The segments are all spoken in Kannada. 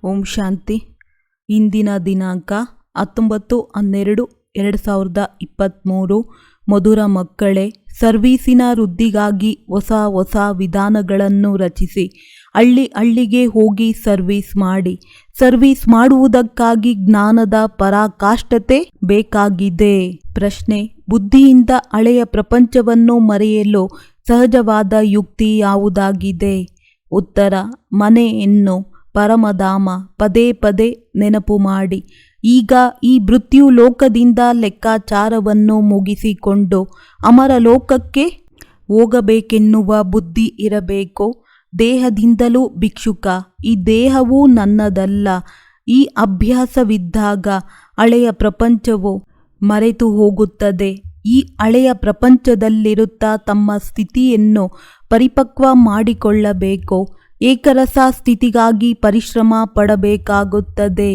ಓಂ ಶಾಂತಿ. ಇಂದಿನ ದಿನಾಂಕ 19/12/2023. ಮಧುರ ಮಕ್ಕಳೇ, ಸರ್ವೀಸಿನ ವೃದ್ಧಿಗಾಗಿ ಹೊಸ ವಿಧಾನಗಳನ್ನು ರಚಿಸಿ ಹಳ್ಳಿಗೆ ಹೋಗಿ ಸರ್ವೀಸ್ ಮಾಡಿ. ಸರ್ವೀಸ್ ಮಾಡುವುದಕ್ಕಾಗಿ ಜ್ಞಾನದ ಪರಾಕಾಷ್ಠತೆ ಬೇಕಾಗಿದೆ. ಪ್ರಶ್ನೆ: ಬುದ್ಧಿಯಿಂದ ಹಳೆಯ ಪ್ರಪಂಚವನ್ನು ಮರೆಯಲು ಸಹಜವಾದ ಯುಕ್ತಿ ಯಾವುದಾಗಿದೆ? ಉತ್ತರ: ಮನೆಯನ್ನು ಪರಮಧಾಮ ಪದೇ ನೆನಪು ಮಾಡಿ. ಈಗ ಈ ಮೃತ್ಯು ಲೋಕದಿಂದ ಲೆಕ್ಕಾಚಾರವನ್ನು ಮುಗಿಸಿಕೊಂಡು ಅಮರ ಲೋಕಕ್ಕೆ ಹೋಗಬೇಕೆನ್ನುವ ಬುದ್ಧಿ ಇರಬೇಕು. ದೇಹದಿಂದಲೂ ಭಿಕ್ಷುಕ, ಈ ದೇಹವು ನನ್ನದಲ್ಲ. ಈ ಅಭ್ಯಾಸವಿದ್ದಾಗ ಹಳೆಯ ಪ್ರಪಂಚವು ಮರೆತು ಹೋಗುತ್ತದೆ. ಈ ಹಳೆಯ ಪ್ರಪಂಚದಲ್ಲಿರುತ್ತಾ ತಮ್ಮ ಸ್ಥಿತಿಯನ್ನು ಪರಿಪಕ್ವ ಮಾಡಿಕೊಳ್ಳಬೇಕು. ಏಕರಸ ಸ್ಥಿತಿಗಾಗಿ ಪರಿಶ್ರಮ ಪಡಬೇಕಾಗುತ್ತದೆ.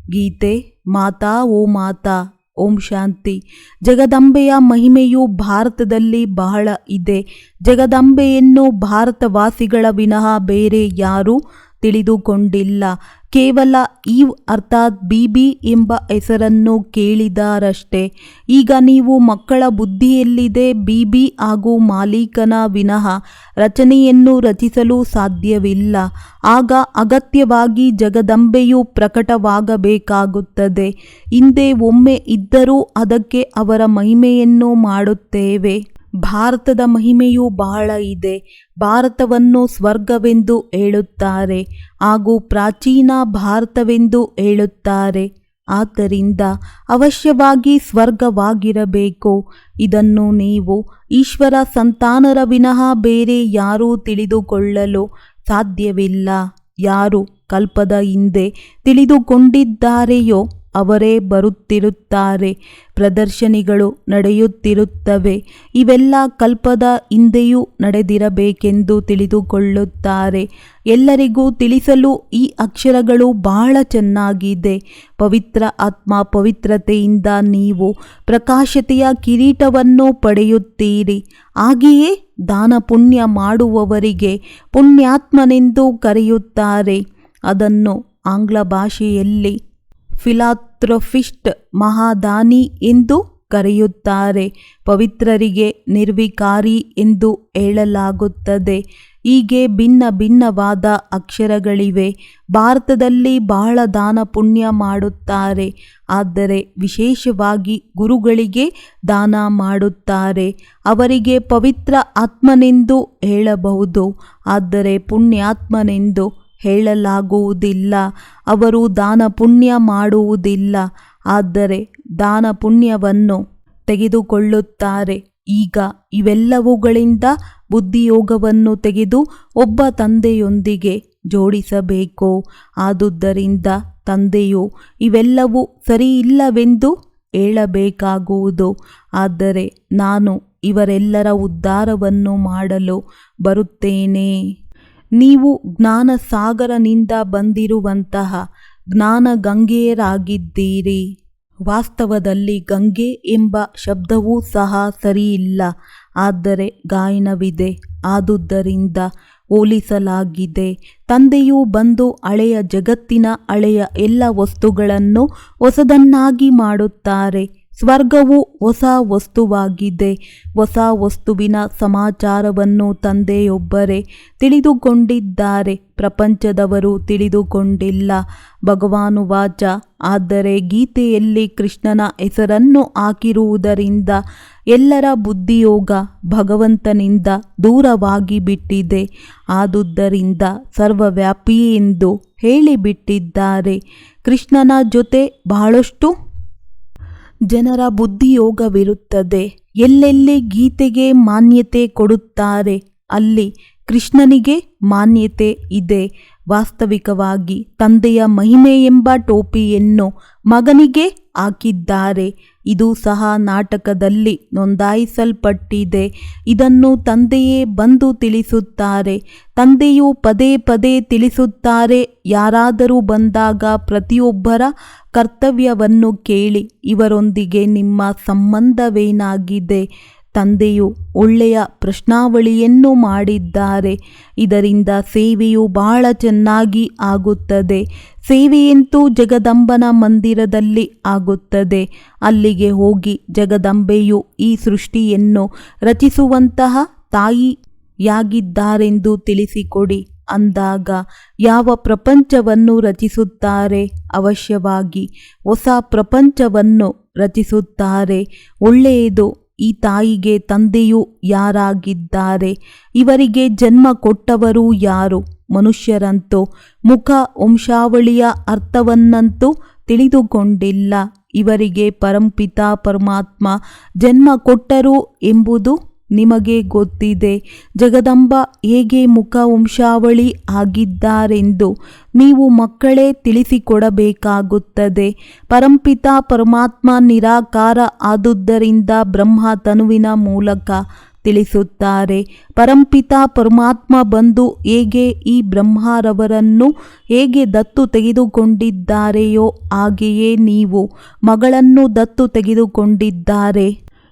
ಗೀತೆ. ಮಾತಾ ಓ ಮಾತಾ. ಓಂ ಶಾಂತಿ. ಜಗದಂಬೆಯ ಮಹಿಮೆಯು ಭಾರತದಲ್ಲಿ ಬಹಳ ಇದೆ. ಜಗದಂಬೆಯನ್ನು ಭಾರತವಾಸಿಗಳ ವಿನಃ ಬೇರೆ ಯಾರೂ ತಿಳಿದುಕೊಂಡಿಲ್ಲ. ಕೇವಲ ಈವ್ ಅರ್ಥಾತ್ ಬಿಬಿ ಎಂಬ ಹೆಸರನ್ನು ಕೇಳಿದಾರಷ್ಟೇ. ಈಗ ನೀವು ಮಕ್ಕಳ ಬುದ್ಧಿಯಲ್ಲಿದೆ ಬಿಬಿ ಹಾಗೂ ಮಾಲೀಕನ ವಿನಃ ರಚನೆಯನ್ನು ರಚಿಸಲು ಸಾಧ್ಯವಿಲ್ಲ. ಆಗ ಅಗತ್ಯವಾಗಿ ಜಗದಂಬೆಯು ಪ್ರಕಟವಾಗಬೇಕಾಗುತ್ತದೆ. ಹಿಂದೆ ಒಮ್ಮೆ ಇದ್ದರೂ ಅದಕ್ಕೆ ಅವರ ಮಹಿಮೆಯನ್ನು ಮಾಡುತ್ತೇವೆ. ಭಾರತದ ಮಹಿಮೆಯು ಬಹಳ ಇದೆ. ಭಾರತವನ್ನು ಸ್ವರ್ಗವೆಂದು ಹೇಳುತ್ತಾರೆ ಹಾಗೂ ಪ್ರಾಚೀನ ಭಾರತವೆಂದು ಹೇಳುತ್ತಾರೆ. ಆದ್ದರಿಂದ ಅವಶ್ಯವಾಗಿ ಸ್ವರ್ಗವಾಗಿರಬೇಕು. ಇದನ್ನು ನೀವು ಈಶ್ವರ ಸಂತಾನರ ವಿನಃ ಬೇರೆ ಯಾರೂ ತಿಳಿದುಕೊಳ್ಳಲು ಸಾಧ್ಯವಿಲ್ಲ. ಯಾರು ಕಲ್ಪದ ಹಿಂದೆ ತಿಳಿದುಕೊಂಡಿದ್ದಾರೆಯೋ ಅವರೇ ಬರುತ್ತಿರುತ್ತಾರೆ. ಪ್ರದರ್ಶನಿಗಳು ನಡೆಯುತ್ತಿರುತ್ತವೆ. ಇವೆಲ್ಲ ಕಲ್ಪದ ಹಿಂದೆಯೂ ನಡೆದಿರಬೇಕೆಂದು ತಿಳಿದುಕೊಳ್ಳುತ್ತಾರೆ. ಎಲ್ಲರಿಗೂ ತಿಳಿಸಲು ಈ ಅಕ್ಷರಗಳು ಬಹಳ ಚೆನ್ನಾಗಿದೆ. ಪವಿತ್ರ ಆತ್ಮ ಪವಿತ್ರತೆಯಿಂದ ನೀವು ಪ್ರಕಾಶತೆಯ ಕಿರೀಟವನ್ನು ಪಡೆಯುತ್ತೀರಿ. ಹಾಗೆಯೇ ದಾನ ಪುಣ್ಯ ಮಾಡುವವರಿಗೆ ಪುಣ್ಯಾತ್ಮನೆಂದು ಕರೆಯುತ್ತಾರೆ. ಅದನ್ನು ಆಂಗ್ಲ ಭಾಷೆಯಲ್ಲಿ ಫಿಲಾಂಥ್ರಪಿಸ್ಟ್, ಮಹಾದಾನಿ ಎಂದು ಕರೆಯುತ್ತಾರೆ. ಪವಿತ್ರರಿಗೆ ನಿರ್ವಿಕಾರಿ ಎಂದು ಹೇಳಲಾಗುತ್ತದೆ. ಹೀಗೆ ಭಿನ್ನವಾದ ಅಕ್ಷರಗಳಿವೆ. ಭಾರತದಲ್ಲಿ ಬಹಳ ದಾನ ಪುಣ್ಯ ಮಾಡುತ್ತಾರೆ. ಆದರೆ ವಿಶೇಷವಾಗಿ ಗುರುಗಳಿಗೆ ದಾನ ಮಾಡುತ್ತಾರೆ. ಅವರಿಗೆ ಪವಿತ್ರ ಆತ್ಮನೆಂದು ಹೇಳಬಹುದು, ಆದರೆ ಪುಣ್ಯಾತ್ಮನೆಂದು ಹೇಳಲಾಗುವುದಿಲ್ಲ. ಅವರು ದಾನ ಪುಣ್ಯ ಮಾಡುವುದಿಲ್ಲ, ಆದರೆ ದಾನ ಪುಣ್ಯವನ್ನು ತೆಗೆದುಕೊಳ್ಳುತ್ತಾರೆ. ಈಗ ಇವೆಲ್ಲವುಗಳಿಂದ ಬುದ್ಧಿಯೋಗವನ್ನು ತೆಗೆದು ಒಬ್ಬ ತಂದೆಯೊಂದಿಗೆ ಜೋಡಿಸಬೇಕು. ಆದುದರಿಂದ ತಂದೆಯು ಇವೆಲ್ಲವೂ ಸರಿಯಿಲ್ಲವೆಂದು ಹೇಳಬೇಕಾಗುವುದು. ಆದರೆ ನಾನು ಇವರೆಲ್ಲರ ಉದ್ಧಾರವನ್ನು ಮಾಡಲು ಬರುತ್ತೇನೆ. ನೀವು ಜ್ಞಾನ ಸಾಗರನಿಂದ ಬಂದಿರುವಂತಹ ಜ್ಞಾನ ಗಂಗೆಯರಾಗಿದ್ದೀರಿ. ವಾಸ್ತವದಲ್ಲಿ ಗಂಗೆ ಎಂಬ ಶಬ್ದವೂ ಸಹ ಸರಿಯಿಲ್ಲ, ಆದರೆ ಗಾಯನವಿದೆ. ಆದುದರಿಂದ ಹೋಲಿಸಲಾಗಿದೆ. ತಂದೆಯು ಬಂದು ಹಳೆಯ ಜಗತ್ತಿನ ಹಳೆಯ ಎಲ್ಲ ವಸ್ತುಗಳನ್ನು ಹೊಸದನ್ನಾಗಿ ಮಾಡುತ್ತಾರೆ. ಸ್ವರ್ಗವು ಹೊಸ ವಸ್ತುವಾಗಿದೆ. ಹೊಸ ವಸ್ತುವಿನ ಸಮಾಚಾರವನ್ನು ತಂದೆಯೊಬ್ಬರೇ ತಿಳಿದುಕೊಂಡಿದ್ದಾರೆ. ಪ್ರಪಂಚದವರು ತಿಳಿದುಕೊಂಡಿಲ್ಲ. ಭಗವಾನುವಾಚ. ಆದರೆ ಗೀತೆಯಲ್ಲಿ ಕೃಷ್ಣನ ಹೆಸರನ್ನು ಹಾಕಿರುವುದರಿಂದ ಎಲ್ಲರ ಬುದ್ಧಿಯೋಗ ಭಗವಂತನಿಂದ ದೂರವಾಗಿ ಬಿಟ್ಟಿದೆ. ಆದುದರಿಂದ ಸರ್ವವ್ಯಾಪಿ ಎಂದು ಹೇಳಿಬಿಟ್ಟಿದ್ದಾರೆ. ಕೃಷ್ಣನ ಜೊತೆ ಬಹಳಷ್ಟು ಜನರ ಬುದ್ಧಿಯೋಗವಿರುತ್ತದೆ. ಎಲ್ಲೆಲ್ಲಿ ಗೀತೆಗೆ ಮಾನ್ಯತೆ ಕೊಡುತ್ತಾರೆ ಅಲ್ಲಿ ಕೃಷ್ಣನಿಗೆ ಮಾನ್ಯತೆ ಇದೆ. ವಾಸ್ತವಿಕವಾಗಿ ತಂದೆಯ ಮಹಿಮೆ ಎಂಬ ಟೋಪಿಯನ್ನು ಮಗನಿಗೆ ಹಾಕಿದ್ದಾರೆ. ಇದು ಸಹ ನಾಟಕದಲ್ಲಿ ನೋಂದಾಯಿಸಲ್ಪಟ್ಟಿದೆ. ಇದನ್ನು ತಂದೆಯೇ ಬಂದು ತಿಳಿಸುತ್ತಾರೆ. ತಂದೆಯು ಪದೇ ತಿಳಿಸುತ್ತಾರೆ. ಯಾರಾದರೂ ಬಂದಾಗ ಪ್ರತಿಯೊಬ್ಬರ ಕರ್ತವ್ಯವನ್ನು ಕೇಳಿ. ಇವರೊಂದಿಗೆ ನಿಮ್ಮ ಸಂಬಂಧವೇನಾಗಿದೆ? ತಂದೆಯು ಒಳ್ಳೆಯ ಪ್ರಶ್ನಾವಳಿಯನ್ನು ಮಾಡಿದ್ದಾರೆ. ಇದರಿಂದ ಸೇವೆಯು ಬಹಳ ಚೆನ್ನಾಗಿ ಆಗುತ್ತದೆ. ಸೇವೆಯಂತೂ ಜಗದಂಬನ ಮಂದಿರದಲ್ಲಿ ಆಗುತ್ತದೆ. ಅಲ್ಲಿಗೆ ಹೋಗಿ ಜಗದಂಬೆಯು ಈ ಸೃಷ್ಟಿಯನ್ನು ರಚಿಸುವಂತಹ ತಾಯಿಯಾಗಿದ್ದಾರೆಂದು ತಿಳಿಸಿಕೊಡಿ ಅಂದಾಗ ಯಾವ ಪ್ರಪಂಚವನ್ನು ರಚಿಸುತ್ತಾರೆ? ಅವಶ್ಯವಾಗಿ ಹೊಸ ಪ್ರಪಂಚವನ್ನು ರಚಿಸುತ್ತಾರೆ. ಒಳ್ಳೆಯದು. ಈ ತಾಯಿಗೆ ತಂದೆಯು ಯಾರಾಗಿದ್ದಾರೆ? ಇವರಿಗೆ ಜನ್ಮ ಕೊಟ್ಟವರು ಯಾರು? ಮನುಷ್ಯರಂತೂ ಮುಖ ವಂಶಾವಳಿಯ ಅರ್ಥವನ್ನಂತೂ ತಿಳಿದುಕೊಂಡಿಲ್ಲ. ಇವರಿಗೆ ಪರಂಪಿತ ಪರಮಾತ್ಮ ಜನ್ಮ ಕೊಟ್ಟರು ಎಂಬುದು ನಿಮಗೆ ಗೊತ್ತಿದೆ. ಜಗದಂಬ ಹೇಗೆ ಮುಖ ವಂಶಾವಳಿ ಆಗಿದ್ದಾರೆಂದು ನೀವು ಮಕ್ಕಳೇ ತಿಳಿಸಿಕೊಡಬೇಕಾಗುತ್ತದೆ. ಪರಂಪಿತ ಪರಮಾತ್ಮ ನಿರಾಕಾರ ಆದುದರಿಂದ ಬ್ರಹ್ಮ ತನುವಿನ ಮೂಲಕ ತಿಳಿಸುತ್ತಾರೆ. ಪರಂಪಿತ ಪರಮಾತ್ಮ ಬಂದು ಹೇಗೆ ಈ ಬ್ರಹ್ಮರವರನ್ನು ಹೇಗೆ ದತ್ತು ತೆಗೆದುಕೊಂಡಿದ್ದಾರೆಯೋ ಹಾಗೆಯೇ ನೀವು ಮಗಳನ್ನು ದತ್ತು ತೆಗೆದುಕೊಂಡಿದ್ದಾರೆ.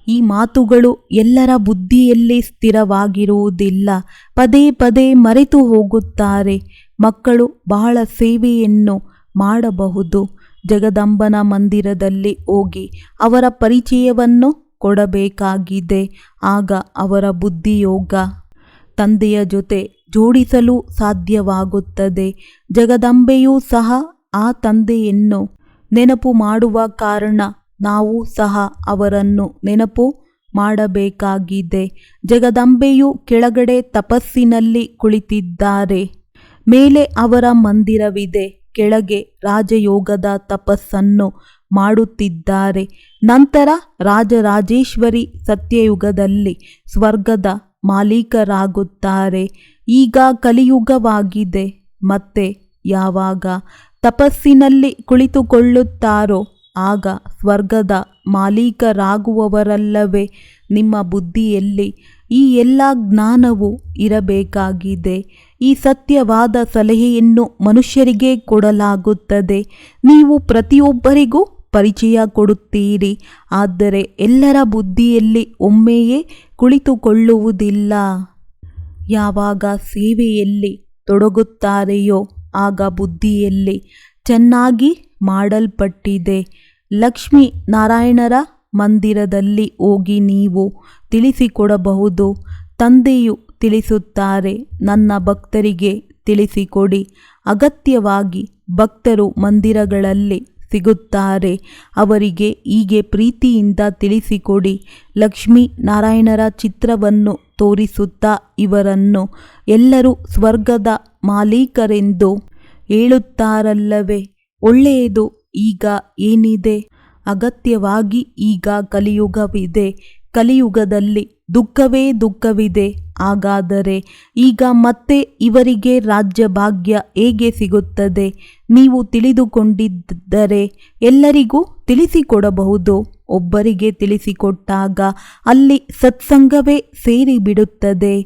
ಈ ಮಾತುಗಳು ಎಲ್ಲರ ಬುದ್ಧಿಯಲ್ಲಿ ಸ್ಥಿರವಾಗಿರುವುದಿಲ್ಲ. ಪದೇ ಪದೇ ಮರೆತು ಹೋಗುತ್ತಾರೆ. ಮಕ್ಕಳು ಬಹಳ ಸೇವೆಯನ್ನು ಮಾಡಬಹುದು. ಜಗದಂಬನ ಮಂದಿರದಲ್ಲಿ ಹೋಗಿ ಅವರ ಪರಿಚಯವನ್ನು ಕೊಡಬೇಕಾಗಿದೆ. ಆಗ ಅವರ ಬುದ್ಧಿಯೋಗ ತಂದೆಯ ಜೊತೆ ಜೋಡಿಸಲು ಸಾಧ್ಯವಾಗುತ್ತದೆ. ಜಗದಂಬೆಯೂ ಸಹ ಆ ತಂದೆಯನ್ನು ನೆನಪು ಮಾಡುವ ಕಾರಣ ನಾವು ಸಹ ಅವರನ್ನು ನೆನಪು ಮಾಡಬೇಕಾಗಿದೆ. ಜಗದಂಬೆಯು ಕೆಳಗಡೆ ತಪಸ್ಸಿನಲ್ಲಿ ಕುಳಿತಿದ್ದಾರೆ. ಮೇಲೆ ಅವರ ಮಂದಿರವಿದೆ. ಕೆಳಗೆ ರಾಜಯೋಗದ ತಪಸ್ಸನ್ನು ಮಾಡುತ್ತಿದ್ದಾರೆ. ನಂತರ ರಾಜರಾಜೇಶ್ವರಿ ಸತ್ಯಯುಗದಲ್ಲಿ ಸ್ವರ್ಗದ ಮಾಲೀಕರಾಗುತ್ತಾರೆ. ಈಗ ಕಲಿಯುಗವಾಗಿದೆ. ಮತ್ತೆ ಯಾವಾಗ ತಪಸ್ಸಿನಲ್ಲಿ ಕುಳಿತುಕೊಳ್ಳುತ್ತಾರೋ ಆಗ ಸ್ವರ್ಗದ ಮಾಲೀಕರಾಗುವವರಲ್ಲವೇ? ನಿಮ್ಮ ಬುದ್ಧಿಯಲ್ಲಿ ಈ ಎಲ್ಲ ಜ್ಞಾನವು ಇರಬೇಕಾಗಿದೆ. ಈ ಸತ್ಯವಾದ ಸಲಹೆಯನ್ನು ಮನುಷ್ಯರಿಗೆ ಕೊಡಲಾಗುತ್ತದೆ. ನೀವು ಪ್ರತಿಯೊಬ್ಬರಿಗೂ ಪರಿಚಯ ಕೊಡುತ್ತೀರಿ. ಆದರೆ ಎಲ್ಲರ ಬುದ್ಧಿಯಲ್ಲಿ ಒಮ್ಮೆಯೇ ಕುಳಿತುಕೊಳ್ಳುವುದಿಲ್ಲ. ಯಾವಾಗ ಸೇವೆಯಲ್ಲಿ ತೊಡಗುತ್ತಾರೆಯೋ ಆಗ ಬುದ್ಧಿಯಲ್ಲಿ ಚೆನ್ನಾಗಿ ಮಾಡಲ್ಪಟ್ಟಿದೆ. ಲಕ್ಷ್ಮೀ ನಾರಾಯಣರ ಮಂದಿರದಲ್ಲಿ ಹೋಗಿ ನೀವು ತಿಳಿಸಿಕೊಡಬಹುದು. ತಂದೆಯು ತಿಳಿಸುತ್ತಾರೆ, ನನ್ನ ಭಕ್ತರಿಗೆ ತಿಳಿಸಿಕೊಡಿ. ಅಗತ್ಯವಾಗಿ ಭಕ್ತರು ಮಂದಿರಗಳಲ್ಲಿ ಸಿಗುತ್ತಾರೆ. ಅವರಿಗೆ ಹೀಗೆ ಪ್ರೀತಿಯಿಂದ ತಿಳಿಸಿಕೊಡಿ. ಲಕ್ಷ್ಮೀ ನಾರಾಯಣರ ಚಿತ್ರವನ್ನು ತೋರಿಸುತ್ತಾ ಇವರನ್ನು ಎಲ್ಲರೂ ಸ್ವರ್ಗದ ಮಾಲೀಕರೆಂದು ಹೇಳುತ್ತಾರಲ್ಲವೇ? ಒಳ್ಳೆಯದು. ಈಗ ಏನಿದೆ? ಅಗತ್ಯವಾಗಿ ಈಗ ಕಲಿಯುಗವಿದೆ. ಕಲಿಯುಗದಲ್ಲಿ ದುಃಖವೇ ದುಃಖವಿದೆ. ಹಾಗಾದರೆ ಈಗ ಮತ್ತೆ ಇವರಿಗೆ ರಾಜ್ಯ ಭಾಗ್ಯ ಹೇಗೆ ಸಿಗುತ್ತದೆ? ನೀವು ತಿಳಿದುಕೊಂಡಿದ್ದರೆ ಎಲ್ಲರಿಗೂ ತಿಳಿಸಿಕೊಡಬಹುದು. ಒಬ್ಬರಿಗೆ ತಿಳಿಸಿಕೊಟ್ಟಾಗ ಅಲ್ಲಿ ಸತ್ಸಂಗವೇ ಸೇರಿಬಿಡುತ್ತದೆ.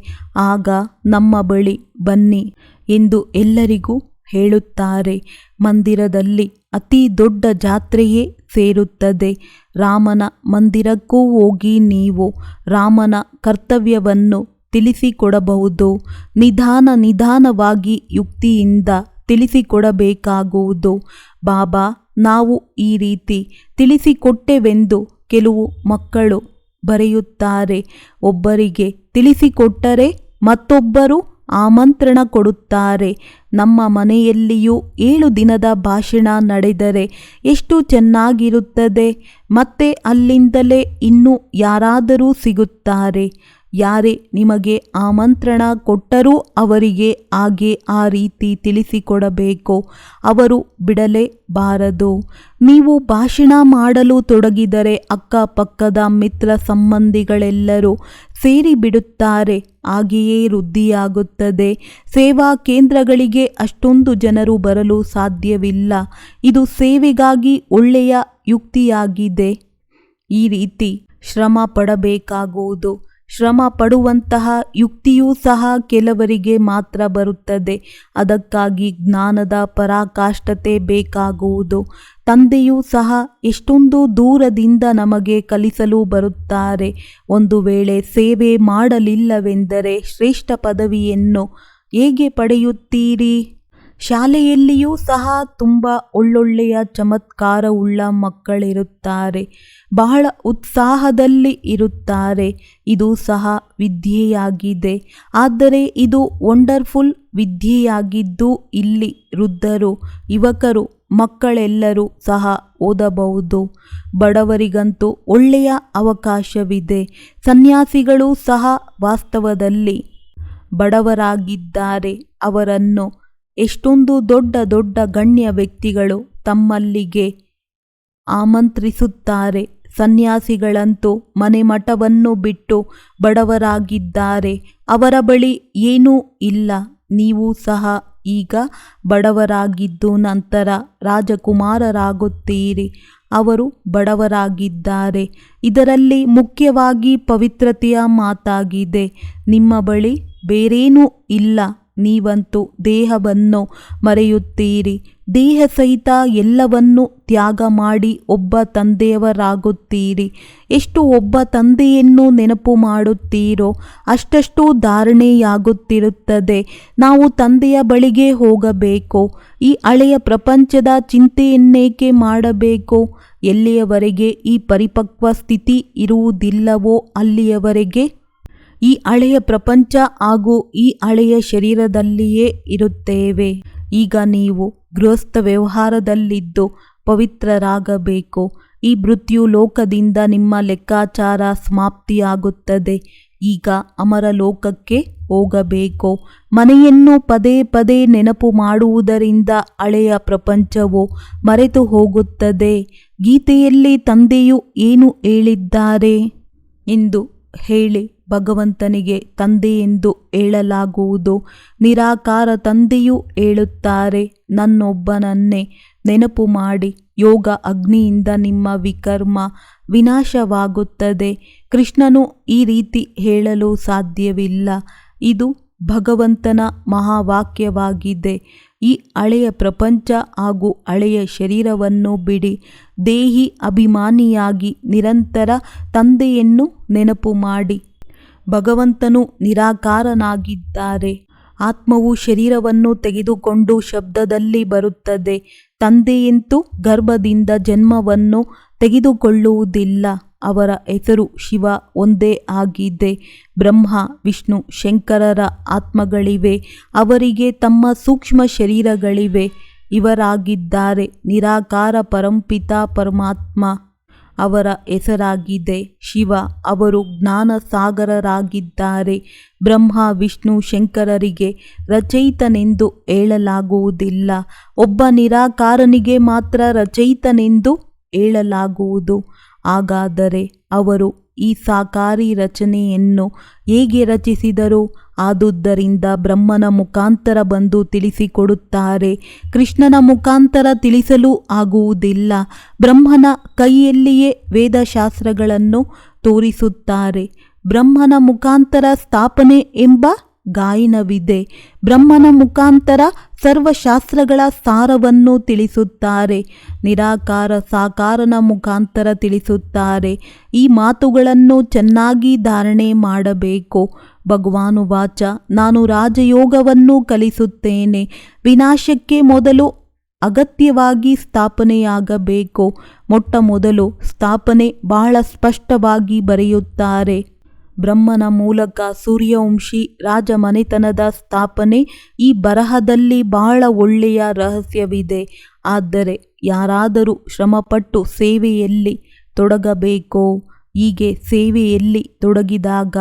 ಆಗ ನಮ್ಮ ಬಳಿ ಬನ್ನಿ ಎಂದು ಎಲ್ಲರಿಗೂ ಹೇಳುತ್ತಾರೆ. ಮಂದಿರದಲ್ಲಿ ಅತಿ ದೊಡ್ಡ ಜಾತ್ರೆಯೇ ಸೇರುತ್ತದೆ. ರಾಮನ ಮಂದಿರಕ್ಕೂ ಹೋಗಿ ನೀವು ರಾಮನ ಕರ್ತವ್ಯವನ್ನು ತಿಳಿಸಿಕೊಡಬಹುದು. ನಿಧಾನವಾಗಿ ಯುಕ್ತಿಯಿಂದ ತಿಳಿಸಿಕೊಡಬೇಕಾಗುವುದು. ಬಾಬಾ, ನಾವು ಈ ರೀತಿ ತಿಳಿಸಿಕೊಟ್ಟೆವೆಂದು ಕೆಲವು ಮಕ್ಕಳು ಬರೆಯುತ್ತಾರೆ. ಒಬ್ಬರಿಗೆ ತಿಳಿಸಿಕೊಟ್ಟರೆ ಮತ್ತೊಬ್ಬರು ಆಮಂತ್ರಣ ಕೊಡುತ್ತಾರೆ. ನಮ್ಮ ಮನೆಯಲ್ಲಿಯೂ 7 ದಿನದ ಭಾಷಣ ನಡೆದರೆ ಎಷ್ಟು ಚೆನ್ನಾಗಿರುತ್ತದೆ. ಮತ್ತೆ ಅಲ್ಲಿಂದಲೇ ಇನ್ನೂ ಯಾರಾದರೂ ಸಿಗುತ್ತಾರೆ. ಯಾರೇ ನಿಮಗೆ ಆಮಂತ್ರಣ ಕೊಟ್ಟರೂ ಅವರಿಗೆ ಹಾಗೆ ಆ ರೀತಿ ತಿಳಿಸಿಕೊಡಬೇಕು. ಅವರು ಬಿಡಲೇಬಾರದು. ನೀವು ಭಾಷಣ ಮಾಡಲು ತೊಡಗಿದರೆ ಅಕ್ಕಪಕ್ಕದ ಮಿತ್ರ ಸಂಬಂಧಿಗಳೆಲ್ಲರೂ ಸೇರಿಬಿಡುತ್ತಾರೆ. ಹಾಗೆಯೇ ವೃದ್ಧಿಯಾಗುತ್ತದೆ. ಸೇವಾ ಕೇಂದ್ರಗಳಿಗೆ ಅಷ್ಟೊಂದು ಜನರು ಬರಲು ಸಾಧ್ಯವಿಲ್ಲ. ಇದು ಸೇವೆಗಾಗಿ ಒಳ್ಳೆಯ ಯುಕ್ತಿಯಾಗಿದೆ. ಈ ರೀತಿ ಶ್ರಮ ಪಡಬೇಕಾಗುವುದು. ಶ್ರಮ ಪಡುವಂತಹ ಯುಕ್ತಿಯೂ ಸಹ ಕೆಲವರಿಗೆ ಮಾತ್ರ ಬರುತ್ತದೆ. ಅದಕ್ಕಾಗಿ ಜ್ಞಾನದ ಪರಾಕಾಷ್ಠತೆ ಬೇಕಾಗುವುದು. ತಂದೆಯೂ ಸಹ ಎಷ್ಟೊಂದು ದೂರದಿಂದ ನಮಗೆ ಕಲಿಸಲು ಬರುತ್ತಾರೆ. ಒಂದು ವೇಳೆ ಸೇವೆ ಮಾಡಲಿಲ್ಲವೆಂದರೆ ಶ್ರೇಷ್ಠ ಪದವಿಯನ್ನು ಹೇಗೆ ಪಡೆಯುತ್ತೀರಿ? ಶಾಲೆಯಲ್ಲಿಯೂ ಸಹ ತುಂಬ ಒಳ್ಳೊಳ್ಳೆಯ ಚಮತ್ಕಾರವುಳ್ಳ ಮಕ್ಕಳಿರುತ್ತಾರೆ. ಬಹಳ ಉತ್ಸಾಹದಲ್ಲಿ ಇರುತ್ತಾರೆ. ಇದು ಸಹ ವಿದ್ಯೆಯಾಗಿದೆ. ಆದರೆ ಇದು ವಂಡರ್ಫುಲ್ ವಿದ್ಯೆಯಾಗಿದ್ದು ಇಲ್ಲಿ ವೃದ್ಧರು, ಯುವಕರು, ಮಕ್ಕಳೆಲ್ಲರೂ ಸಹ ಓದಬಹುದು. ಬಡವರಿಗಂತೂ ಒಳ್ಳೆಯ ಅವಕಾಶವಿದೆ. ಸನ್ಯಾಸಿಗಳು ಸಹ ವಾಸ್ತವದಲ್ಲಿ ಬಡವರಾಗಿದ್ದಾರೆ. ಅವರನ್ನು ಎಷ್ಟೊಂದು ದೊಡ್ಡ ದೊಡ್ಡ ಗಣ್ಯ ವ್ಯಕ್ತಿಗಳು ತಮ್ಮಲ್ಲಿಗೆ ಆಮಂತ್ರಿಸುತ್ತಾರೆ. ಸನ್ಯಾಸಿಗಳಂತೂ ಮನೆಮಠವನ್ನು ಬಿಟ್ಟು ಬಡವರಾಗಿದ್ದಾರೆ. ಅವರ ಬಳಿ ಏನೂ ಇಲ್ಲ. ನೀವು ಸಹ ಈಗ ಬಡವರಾಗಿದ್ದು ನಂತರ ರಾಜಕುಮಾರರಾಗುತ್ತೀರಿ. ಅವರು ಬಡವರಾಗಿದ್ದಾರೆ. ಇದರಲ್ಲಿ ಮುಖ್ಯವಾಗಿ ಪವಿತ್ರತೆಯ ಮಾತಾಗಿದೆ. ನಿಮ್ಮ ಬಳಿ ಬೇರೇನೂ ಇಲ್ಲ. ನೀವಂತೂ ದೇಹವನ್ನು ಮರೆಯುತ್ತೀರಿ. ದೇಹ ಸಹಿತ ಎಲ್ಲವನ್ನೂ ತ್ಯಾಗ ಮಾಡಿ ಒಬ್ಬ ತಂದೆಯವರಾಗುತ್ತೀರಿ. ಎಷ್ಟು ಒಬ್ಬ ತಂದೆಯನ್ನು ನೆನಪು ಮಾಡುತ್ತೀರೋ ಅಷ್ಟಷ್ಟು ಧಾರಣೆಯಾಗುತ್ತಿರುತ್ತದೆ. ನಾವು ತಂದೆಯ ಬಳಿಗೆ ಹೋಗಬೇಕು. ಈ ಹಳೆಯ ಪ್ರಪಂಚದ ಚಿಂತೆಯನ್ನೇಕೆ ಮಾಡಬೇಕು? ಎಲ್ಲಿಯವರೆಗೆ ಈ ಪರಿಪಕ್ವ ಸ್ಥಿತಿ ಇರುವುದಿಲ್ಲವೋ ಅಲ್ಲಿಯವರೆಗೆ ಈ ಹಳೆಯ ಪ್ರಪಂಚ ಹಾಗೂ ಈ ಹಳೆಯ ಶರೀರದಲ್ಲಿಯೇ ಇರುತ್ತೇವೆ. ಈಗ ನೀವು ಗೃಹಸ್ಥ ವ್ಯವಹಾರದಲ್ಲಿದ್ದು ಪವಿತ್ರರಾಗಬೇಕು. ಈ ಮೃತ್ಯು ಲೋಕದಿಂದ ನಿಮ್ಮ ಲೆಕ್ಕಾಚಾರ ಸಮಾಪ್ತಿಯಾಗುತ್ತದೆ. ಈಗ ಅಮರ ಲೋಕಕ್ಕೆ ಹೋಗಬೇಕು. ಮನೆಯನ್ನು ಪದೇ ಪದೇ ನೆನಪು ಮಾಡುವುದರಿಂದ ಹಳೆಯ ಪ್ರಪಂಚವು ಮರೆತು ಹೋಗುತ್ತದೆ. ಗೀತೆಯಲ್ಲಿ ತಂದೆಯು ಏನು ಹೇಳಿದ್ದಾರೆ ಎಂದು ಹೇಳಿ. ಭಗವಂತನಿಗೆ ತಂದೆ ಎಂದು ಹೇಳಲಾಗುವುದು. ನಿರಾಕಾರ ತಂದೆಯು ಹೇಳುತ್ತಾರೆ, ನನ್ನೊಬ್ಬನನ್ನೇ ನೆನಪು ಮಾಡಿ. ಯೋಗ ಅಗ್ನಿಯಿಂದ ನಿಮ್ಮ ವಿಕರ್ಮ ವಿನಾಶವಾಗುತ್ತದೆ. ಕೃಷ್ಣನು ಈ ರೀತಿ ಹೇಳಲು ಸಾಧ್ಯವಿಲ್ಲ. ಇದು ಭಗವಂತನ ಮಹಾವಾಕ್ಯವಾಗಿದೆ. ಈ ಹಳೆಯ ಪ್ರಪಂಚ ಹಾಗೂ ಹಳೆಯ ಶರೀರವನ್ನು ಬಿಡಿ. ದೇಹಿ ಅಭಿಮಾನಿಯಾಗಿ ನಿರಂತರ ತಂದೆಯನ್ನು ನೆನಪು ಮಾಡಿ. ಭಗವಂತನು ನಿರಾಕಾರನಾಗಿದ್ದಾರೆ. ಆತ್ಮವು ಶರೀರವನ್ನು ತೆಗೆದುಕೊಂಡು ಶಬ್ದದಲ್ಲಿ ಬರುತ್ತದೆ. ತಂದೆಯಂತೂ ಗರ್ಭದಿಂದ ಜನ್ಮವನ್ನು ತೆಗೆದುಕೊಳ್ಳುವುದಿಲ್ಲ. ಅವರ ಹೆಸರು ಶಿವ ಒಂದೇ ಆಗಿದೆ. ಬ್ರಹ್ಮ, ವಿಷ್ಣು, ಶಂಕರರ ಆತ್ಮಗಳಿವೆ. ಅವರಿಗೆ ತಮ್ಮ ಸೂಕ್ಷ್ಮ ಶರೀರಗಳಿವೆ. ಇವರಾಗಿದ್ದಾರೆ ನಿರಾಕಾರ ಪರಂಪಿತ ಪರಮಾತ್ಮ. ಅವರ ಹೆಸರಾಗಿದೆ ಶಿವ. ಅವರು ಜ್ಞಾನ ಸಾಗರರಾಗಿದ್ದಾರೆ. ಬ್ರಹ್ಮ, ವಿಷ್ಣು, ಶಂಕರರಿಗೆ ರಚಯಿತನೆಂದು ಹೇಳಲಾಗುವುದಿಲ್ಲ. ಒಬ್ಬ ನಿರಾಕಾರನಿಗೆ ಮಾತ್ರ ರಚಯಿತನೆಂದು ಹೇಳಲಾಗುವುದು. ಹಾಗಾದರೆ ಅವರು ಈ ಸಾಕಾರಿ ರಚನೆಯನ್ನು ಹೇಗೆ ರಚಿಸಿದರು? ಆದುದರಿಂದ ಬ್ರಹ್ಮನ ಮುಖಾಂತರ ಬಂದು ತಿಳಿಸಿಕೊಡುತ್ತಾರೆ. ಕೃಷ್ಣನ ಮುಖಾಂತರ ತಿಳಿಸಲು ಆಗುವುದಿಲ್ಲ. ಬ್ರಹ್ಮನ ಕೈಯಲ್ಲಿಯೇ ವೇದಶಾಸ್ತ್ರಗಳನ್ನು ತೋರಿಸುತ್ತಾರೆ. ಬ್ರಹ್ಮನ ಮುಖಾಂತರ ಸ್ಥಾಪನೆ ಎಂಬ ಗಾಯನವಿದೆ. ಬ್ರಹ್ಮನ ಮುಖಾಂತರ ಸರ್ವಶಾಸ್ತ್ರಗಳ ಸಾರವನ್ನು ತಿಳಿಸುತ್ತಾರೆ. ನಿರಾಕಾರ ಸಾಕಾರನ ಮುಖಾಂತರ ತಿಳಿಸುತ್ತಾರೆ. ಈ ಮಾತುಗಳನ್ನು ಚೆನ್ನಾಗಿ ಧಾರಣೆ ಮಾಡಬೇಕು. ಭಗವಾನುವಾಚ, ನಾನು ರಾಜಯೋಗವನ್ನು ಕಲಿಸುತ್ತೇನೆ. ವಿನಾಶಕ್ಕೆ ಮೊದಲು ಅಗತ್ಯವಾಗಿ ಸ್ಥಾಪನೆಯಾಗಬೇಕು. ಮೊಟ್ಟ ಮೊದಲು ಸ್ಥಾಪನೆ ಬಹಳ ಸ್ಪಷ್ಟವಾಗಿ ಬರೆಯುತ್ತಾರೆ. ಬ್ರಹ್ಮನ ಮೂಲಕ ಸೂರ್ಯವಂಶಿ ರಾಜಮನೆತನದ ಸ್ಥಾಪನೆ. ಈ ಬರಹದಲ್ಲಿ ಬಹಳ ಒಳ್ಳೆಯ ರಹಸ್ಯವಿದೆ. ಆದರೆ ಯಾರಾದರೂ ಶ್ರಮಪಟ್ಟು ಸೇವೆಯಲ್ಲಿ ತೊಡಗಬೇಕೋ? ಹೀಗೆ ಸೇವೆಯಲ್ಲಿ ತೊಡಗಿದಾಗ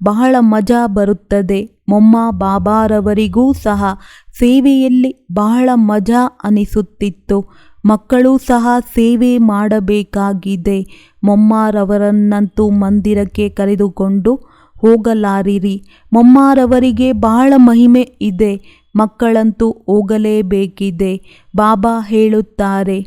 ಬಹಳ ಮಜಾ ಬರುತ್ತದೆ. ಮೊಮ್ಮ ಬಾಬಾರವರಿಗೂ ಸಹ ಸೇವೆಯಲ್ಲಿ ಬಹಳ ಮಜಾ ಅನಿಸುತ್ತಿತ್ತು. ಮಕ್ಕಳು ಸಹ ಸೇವೆ ಮಾಡಬೇಕಾಗಿದೆ. ಮೊಮ್ಮಾರವರನ್ನಂತೂ ಮಂದಿರಕ್ಕೆ ಕರೆದುಕೊಂಡು ಹೋಗಲಾರಿರಿ. ಮೊಮ್ಮಾರವರಿಗೆ ಬಹಳ ಮಹಿಮೆ ಇದೆ. ಮಕ್ಕಳಂತೂ ಹೋಗಲೇಬೇಕಿದೆ. ಬಾಬಾ ಹೇಳುತ್ತಾರೆ,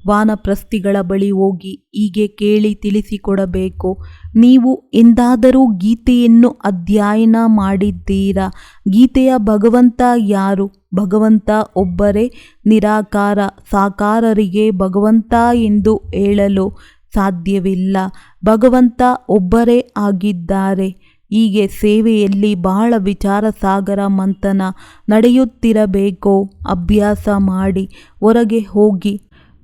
ವಾನಪ್ರಸ್ಥಿಗಳ ಬಳಿ ಹೋಗಿ ಹೀಗೆ ಕೇಳಿ ತಿಳಿಸಿಕೊಡಬೇಕು. ನೀವು ಎಂದಾದರೂ ಗೀತೆಯನ್ನು ಅಧ್ಯಯನ ಮಾಡಿದ್ದೀರಾ? ಗೀತೆಯ ಭಗವಂತ ಯಾರು? ಭಗವಂತ ಒಬ್ಬರೇ, ನಿರಾಕಾರ. ಸಾಕಾರರಿಗೆ ಭಗವಂತ ಎಂದು ಹೇಳಲು ಸಾಧ್ಯವಿಲ್ಲ. ಭಗವಂತ ಒಬ್ಬರೇ ಆಗಿದ್ದಾರೆ. ಹೀಗೆ ಸೇವೆಯಲ್ಲಿ ಬಹಳ ವಿಚಾರ ಸಾಗರ ಮಂಥನ ನಡೆಯುತ್ತಿರಬೇಕು. ಅಭ್ಯಾಸ ಮಾಡಿ ಹೊರಗೆ ಹೋಗಿ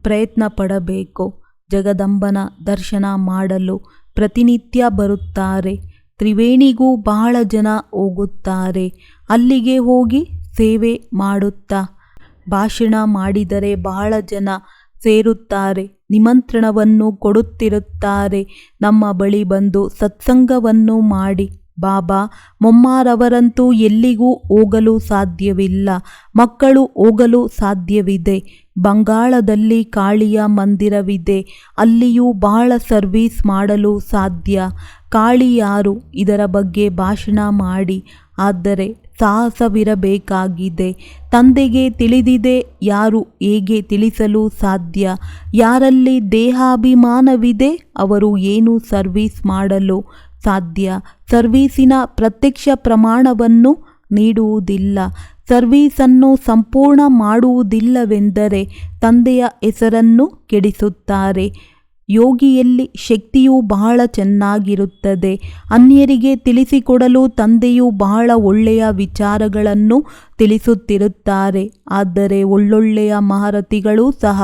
ಪ್ರಯತ್ನ ಪಡಬೇಕು. ಜಗದಂಬನ ದರ್ಶನ ಮಾಡಲು ಪ್ರತಿನಿತ್ಯ ಬರುತ್ತಾರೆ. ತ್ರಿವೇಣಿಗೂ ಬಹಳ ಜನ ಹೋಗುತ್ತಾರೆ. ಅಲ್ಲಿಗೆ ಹೋಗಿ ಸೇವೆ ಮಾಡುತ್ತಾ ಭಾಷಣ ಮಾಡಿದರೆ ಬಹಳ ಜನ ಸೇರುತ್ತಾರೆ. ನಿಮಂತ್ರಣವನ್ನು ಕೊಡುತ್ತಿರುತ್ತಾರೆ. ನಮ್ಮ ಬಳಿ ಬಂದು ಸತ್ಸಂಗವನ್ನು ಮಾಡಿ. ಬಾಬಾ ಮೊಮ್ಮಾರವರಂತೂ ಎಲ್ಲಿಗೂ ಹೋಗಲು ಸಾಧ್ಯವಿಲ್ಲ. ಮಕ್ಕಳು ಹೋಗಲು ಸಾಧ್ಯವಿದೆ. ಬಂಗಾಳದಲ್ಲಿ ಕಾಳಿಯ ಮಂದಿರವಿದೆ. ಅಲ್ಲಿಯೂ ಬಹಳ ಸರ್ವೀಸ್ ಮಾಡಲು ಸಾಧ್ಯ. ಕಾಳಿ ಯಾರು? ಇದರ ಬಗ್ಗೆ ಭಾಷಣ ಮಾಡಿ. ಆದರೆ ಸಾಹಸವಿರಬೇಕಾಗಿದೆ. ತಂದೆಗೆ ತಿಳಿದಿದೆ, ಯಾರು ಹೇಗೆ ತಿಳಿಸಲು ಸಾಧ್ಯ? ಯಾರಲ್ಲಿ ದೇಹಾಭಿಮಾನವಿದೆ ಅವರು ಏನು ಸರ್ವೀಸ್ ಮಾಡಲು ಸಾಧ್ಯ? ಸರ್ವೀಸಿನ ಪ್ರತ್ಯಕ್ಷ ಪ್ರಮಾಣವನ್ನು ನೀಡುವುದಿಲ್ಲ. ಸರ್ವೀಸನ್ನು ಸಂಪೂರ್ಣ ಮಾಡುವುದಿಲ್ಲವೆಂದರೆ ತಂದೆಯ ಹೆಸರನ್ನು ಕೆಡಿಸುತ್ತಾರೆ. ಯೋಗಿಯಲ್ಲಿ ಶಕ್ತಿಯು ಬಹಳ ಚೆನ್ನಾಗಿರುತ್ತದೆ. ಅನ್ಯರಿಗೆ ತಿಳಿಸಿಕೊಡಲು ತಂದೆಯು ಬಹಳ ಒಳ್ಳೆಯ ವಿಚಾರಗಳನ್ನು ತಿಳಿಸುತ್ತಿರುತ್ತಾರೆ. ಆದರೆ ಒಳ್ಳೊಳ್ಳೆಯ ಮಹಾರಥಿಗಳೂ ಸಹ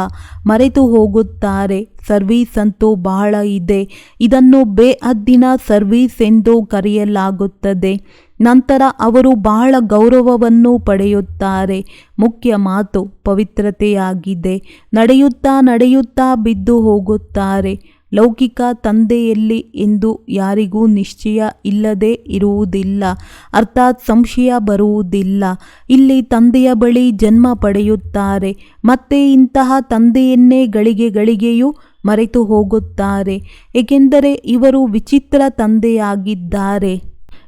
ಮರೆತು ಹೋಗುತ್ತಾರೆ. ಸರ್ವೀಸ್ ಅಂತೂ ಬಹಳ ಇದೆ. ಇದನ್ನು ಬೇಹದ್ದಿನ ಸರ್ವೀಸ್ ಎಂದು ಕರೆಯಲಾಗುತ್ತದೆ. ನಂತರ ಅವರು ಬಹಳ ಗೌರವವನ್ನು ಪಡೆಯುತ್ತಾರೆ. ಮುಖ್ಯ ಮಾತು ಪವಿತ್ರತೆಯಾಗಿದೆ. ನಡೆಯುತ್ತಾ ನಡೆಯುತ್ತಾ ಬಿದ್ದು ಹೋಗುತ್ತಾರೆ. ಲೌಕಿಕ ತಂದೆಯಲ್ಲಿ ಎಂದು ಯಾರಿಗೂ ನಿಶ್ಚಯ ಇಲ್ಲದೆ ಇರುವುದಿಲ್ಲ, ಅರ್ಥಾತ್ ಸಂಶಯ ಬರುವುದಿಲ್ಲ. ಇಲ್ಲಿ ತಂದೆಯ ಬಳಿ ಜನ್ಮ ಪಡೆಯುತ್ತಾರೆ. ಮತ್ತೆ ಇಂತಹ ತಂದೆಯನ್ನೇ ಗಳಿಗೆ ಗಳಿಗೆಯೂ ಮರೆತು ಹೋಗುತ್ತಾರೆ. ಏಕೆಂದರೆ ಇವರು ವಿಚಿತ್ರ ತಂದೆಯಾಗಿದ್ದಾರೆ.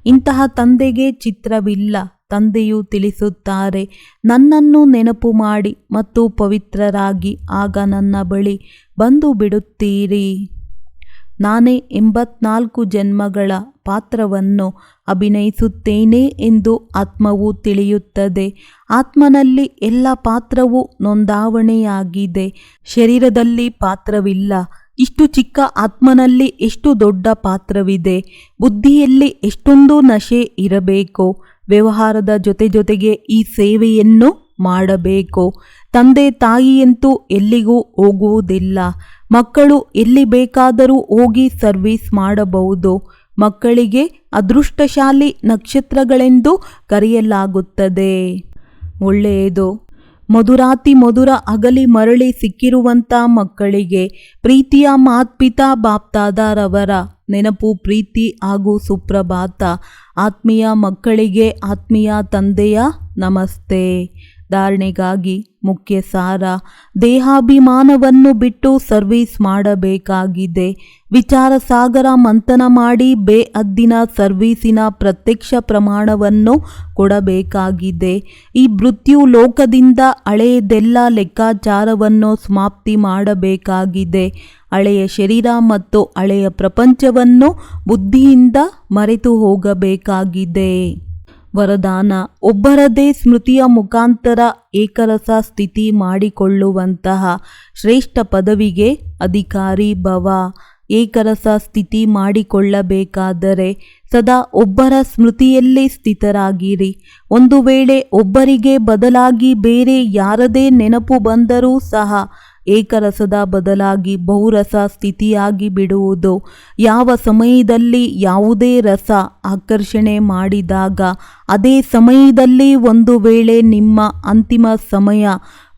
ಇಂತಹ ತಂದೆಗೆ ಚಿತ್ರವಿಲ್ಲ. ತಂದೆಯು ತಿಳಿಸುತ್ತಾರೆ, ನನ್ನನ್ನು ನೆನಪು ಮಾಡಿ ಮತ್ತು ಪವಿತ್ರರಾಗಿ, ಆಗ ನನ್ನ ಬಳಿ ಬಂದು ಬಿಡುತ್ತೀರಿ. ನಾನೇ 84 ಜನ್ಮಗಳ ಪಾತ್ರವನ್ನು ಅಭಿನಯಿಸುತ್ತೇನೆ ಎಂದು ಆತ್ಮವು ತಿಳಿಯುತ್ತದೆ. ಆತ್ಮನಲ್ಲಿ ಎಲ್ಲ ಪಾತ್ರವೂ ನೋಂದಾವಣೆಯಾಗಿದೆ. ಶರೀರದಲ್ಲಿ ಪಾತ್ರವಿಲ್ಲ. ಇಷ್ಟು ಚಿಕ್ಕ ಆತ್ಮನಲ್ಲಿ ಎಷ್ಟು ದೊಡ್ಡ ಪಾತ್ರವಿದೆ. ಬುದ್ಧಿಯಲ್ಲಿ ಎಷ್ಟೊಂದು ನಶೆ ಇರಬೇಕು. ವ್ಯವಹಾರದ ಜೊತೆಗೆ ಈ ಸೇವೆಯನ್ನು ಮಾಡಬೇಕು. ತಂದೆ ತಾಯಿಯಂತೂ ಎಲ್ಲಿಗೂ ಹೋಗುವುದಿಲ್ಲ. ಮಕ್ಕಳು ಎಲ್ಲಿ ಬೇಕಾದರೂ ಹೋಗಿ ಸರ್ವೀಸ್ ಮಾಡಬಹುದು. ಮಕ್ಕಳಿಗೆ ಅದೃಷ್ಟಶಾಲಿ ನಕ್ಷತ್ರಗಳೆಂದು ಕರೆಯಲಾಗುತ್ತದೆ. ಒಳ್ಳೆಯದು. ಮಧುರಾತಿ ಮಧುರ ಅಗಲಿ ಮರಳಿ ಸಿಕ್ಕಿರುವಂಥ ಮಕ್ಕಳಿಗೆ ಪ್ರೀತಿಯ ಮಾತ್ಪಿತಾ ಬಾಪ್ದಾದಾರವರ ನೆನಪು, ಪ್ರೀತಿ ಹಾಗೂ ಸುಪ್ರಭಾತ. ಆತ್ಮೀಯ ಮಕ್ಕಳಿಗೆ ಆತ್ಮೀಯ ತಂದೆಯ ನಮಸ್ತೆ. ಧಾರಣೆಗಾಗಿ ಮುಖ್ಯ ಸಾರ: ದೇಹಾಭಿಮಾನವನ್ನು ಬಿಟ್ಟು ಸರ್ವೀಸ್ ಮಾಡಬೇಕಾಗಿದೆ. ವಿಚಾರ ಸಾಗರ ಮಂಥನ ಮಾಡಿ ಬೇಹದ್ದಿನ ಸರ್ವೀಸಿನ ಪ್ರತ್ಯಕ್ಷ ಪ್ರಮಾಣವನ್ನು ಕೊಡಬೇಕಾಗಿದೆ. ಈ ಮೃತ್ಯು ಲೋಕದಿಂದ ಹಳೆಯದೆಲ್ಲ ಲೆಕ್ಕಾಚಾರವನ್ನು ಸಮಾಪ್ತಿ ಮಾಡಬೇಕಾಗಿದೆ. ಹಳೆಯ ಶರೀರ ಮತ್ತು ಹಳೆಯ ಪ್ರಪಂಚವನ್ನು ಬುದ್ಧಿಯಿಂದ ಮರೆತು ಹೋಗಬೇಕಾಗಿದೆ. ವರದಾನ: ಒಬ್ಬರದೇ ಸ್ಮೃತಿಯ ಮುಖಾಂತರ ಏಕರಸ ಸ್ಥಿತಿ ಮಾಡಿಕೊಳ್ಳುವಂತಹ ಶ್ರೇಷ್ಠ ಪದವಿಗೆ ಅಧಿಕಾರಿ ಭವ. ಏಕರಸ ಸ್ಥಿತಿ ಮಾಡಿಕೊಳ್ಳಬೇಕಾದರೆ ಸದಾ ಒಬ್ಬರ ಸ್ಮೃತಿಯಲ್ಲಿ ಸ್ಥಿತರಾಗಿರಿ. ಒಂದು ವೇಳೆ ಒಬ್ಬರಿಗೆ ಬದಲಾಗಿ ಬೇರೆ ಯಾರದೇ ನೆನಪು ಬಂದರೂ ಸಹ ಏಕರಸದ ಬದಲಾಗಿ ಬಹುರಸ ಸ್ಥಿತಿಯಾಗಿ ಬಿಡುವುದು. ಯಾವ ಸಮಯದಲ್ಲಿ ಯಾವುದೇ ರಸ ಆಕರ್ಷಣೆ ಮಾಡಿದಾಗ ಅದೇ ಸಮಯದಲ್ಲಿ ಒಂದು ವೇಳೆ ನಿಮ್ಮ ಅಂತಿಮ ಸಮಯ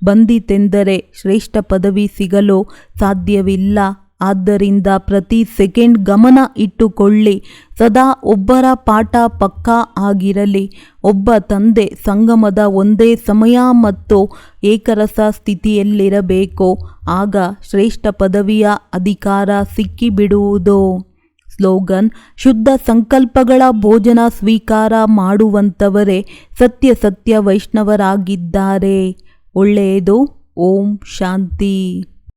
ಬಂದಿತೆಂದರೆ ಶ್ರೇಷ್ಠ ಪದವಿ ಸಿಗಲು ಸಾಧ್ಯವಿಲ್ಲ. ಆದ್ದರಿಂದ ಪ್ರತಿ ಸೆಕೆಂಡ್ ಗಮನ ಇಟ್ಟುಕೊಳ್ಳಿ. ಸದಾ ಒಬ್ಬರ ಪಾಠ ಪಕ್ಕಾ ಆಗಿರಲಿ. ಒಬ್ಬ ತಂದೆ ಸಂಗಮದ ಒಂದೇ ಸಮಯ ಮತ್ತು ಏಕರಸ ಸ್ಥಿತಿಯಲ್ಲಿರಬೇಕು. ಆಗ ಶ್ರೇಷ್ಠ ಪದವಿಯ ಅಧಿಕಾರ ಸಿಕ್ಕಿಬಿಡುವುದು. ಸ್ಲೋಗನ್: ಶುದ್ಧ ಸಂಕಲ್ಪಗಳ ಭೋಜನ ಸ್ವೀಕಾರ ಮಾಡುವಂಥವರೇ ಸತ್ಯ ವೈಷ್ಣವರಾಗಿದ್ದಾರೆ. ಒಳ್ಳೆಯದು. ಓಂ ಶಾಂತಿ.